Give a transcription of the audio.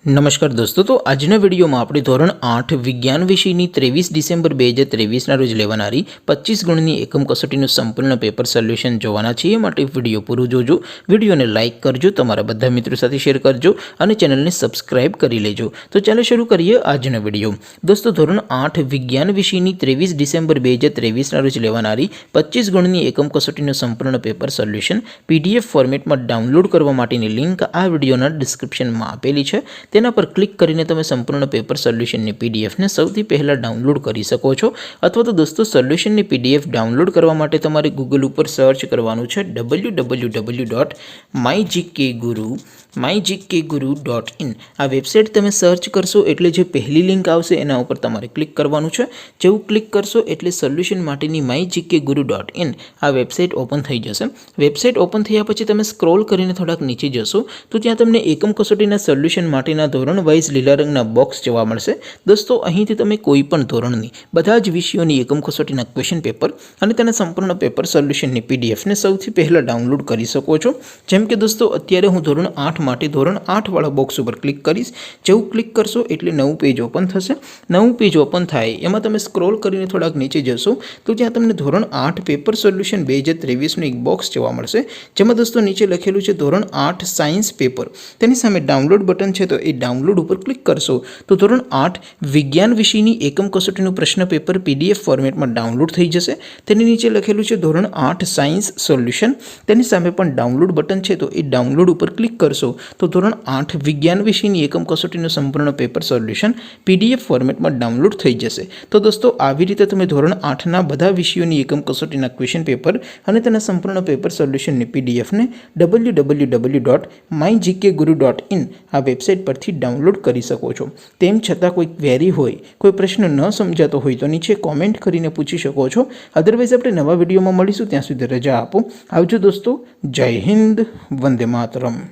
નમસ્કાર દોસ્તો, તો આજના વિડીયોમાં આપણે ધોરણ 8 વિજ્ઞાન વિષયની 23 ડિસેમ્બર 2023ના રોજ લેવાનારી 25 ગુણની એકમ કસોટીનું સંપૂર્ણ પેપર સોલ્યુશન જોવાના છીએ। માટે વિડીયો પૂરો જોજો, વિડીયોને લાઇક કરજો, તમારા બધા મિત્રો સાથે શેર કરજો અને ચેનલને સબસ્ક્રાઇબ કરી લેજો। તો ચાલો શરૂ કરીએ આજનો વિડીયો। દોસ્તો, ધોરણ 8 વિજ્ઞાન વિષયની 23 ડિસેમ્બર 2023ના રોજ લેવાનારી 25 ગુણની એકમ કસોટીનું સંપૂર્ણ પેપર સોલ્યુશન PDF ફોર્મેટમાં ડાઉનલોડ કરવા માટેની લિંક આ વિડીયોના ડિસ્ક્રિપ્શનમાં આપેલી છે। તેના પર ક્લિક કરીને તમે સંપૂર્ણ પેપર સોલ્યુશનની પીડીએફને સૌથી પહેલાં ડાઉનલોડ કરી શકો છો। અથવા તો દોસ્તો, સોલ્યુશનની પીડીએફ ડાઉનલોડ કરવા માટે તમારે ગૂગલ ઉપર સર્ચ કરવાનું છે www.mygkguru.in। આ વેબસાઇટ તમે સર્ચ કરશો એટલે જે પહેલી લિંક આવશે એના ઉપર તમારે ક્લિક કરવાનું છે। જેવું ક્લિક કરશો એટલે સોલ્યુશન માટેની mygkguru.in આ વેબસાઇટ ઓપન થઈ જશે। વેબસાઇટ ઓપન થયા પછી તમે સ્ક્રોલ કરીને થોડાક નીચે જશો તો ત્યાં તમને એકમ કસોટીના સોલ્યુશન માટેના ધોરણ વાઇઝ લીલા રંગના બોક્સ જોવા મળશે। દોસ્તો, અહીંથી તમે કોઈ પણ ધોરણની બધા જ વિષયોની એકમ કસોટીના ક્વેશ્ચન પેપર અને તેના સંપૂર્ણ પેપર સોલ્યુશનની પીડીએફને સૌથી પહેલાં ડાઉનલોડ કરી શકો છો। જેમ કે દોસ્તો, અત્યારે હું ધોરણ 8 માટે ધોરણ 8 વાળા બોક્સ ઉપર ક્લિક કરીશ। જેવું ક્લિક કરશો એટલે નવું પેજ ઓપન થશે। નવું પેજ ઓપન થાય એમાં તમે સ્ક્રોલ કરીને થોડાક નીચે જશો તો ત્યાં તમને ધોરણ 8 પેપર સોલ્યુશન 2023નું એક બોક્સ જોવા મળશે। જેમાં દોસ્તો નીચે લખેલું છે ધોરણ 8 સાયન્સ પેપર। તેની સામે ડાઉનલોડ બટન છે, તો એ ડાઉનલોડ ઉપર ક્લિક કરશો તો ધોરણ 8 વિજ્ઞાન વિષયની એકમ કસોટીનું પ્રશ્ન પેપર PDF ફોર્મેટમાં ડાઉનલોડ થઈ જશે। તેની નીચે લખેલું છે ધોરણ 8 સાયન્સ સોલ્યુશન। તેની સામે પણ ડાઉનલોડ બટન છે, તો એ ડાઉનલોડ ઉપર ક્લિક કરશો તો ધોરણ 8 વિજ્ઞાન વિષયની એકમ કસોટીનું સંપૂર્ણ પેપર સોલ્યુશન PDF ફોર્મેટમાં ડાઉનલોડ થઈ જશે। તો દોસ્તો, આવી રીતે તમે ધોરણ 8ના બધા વિષયોની એકમ કસોટીના ક્વેશ્ચન પેપર અને તેના સંપૂર્ણ પેપર સોલ્યુશનની પીડીએફને www.mygkguru.in આ વેબસાઇટ પરથી ડાઉનલોડ કરી શકો છો। તેમ છતાં કોઈ ક્વેરી હોય, કોઈ પ્રશ્ન ન સમજાતો હોય તો નીચે કોમેન્ટ કરીને પૂછી શકો છો। અદરવાઇઝ આપણે નવા વિડીયોમાં મળીશું, ત્યાં સુધી રજા આપો। આવજો દોસ્તો, જય હિન્દ, વંદે માતરમ।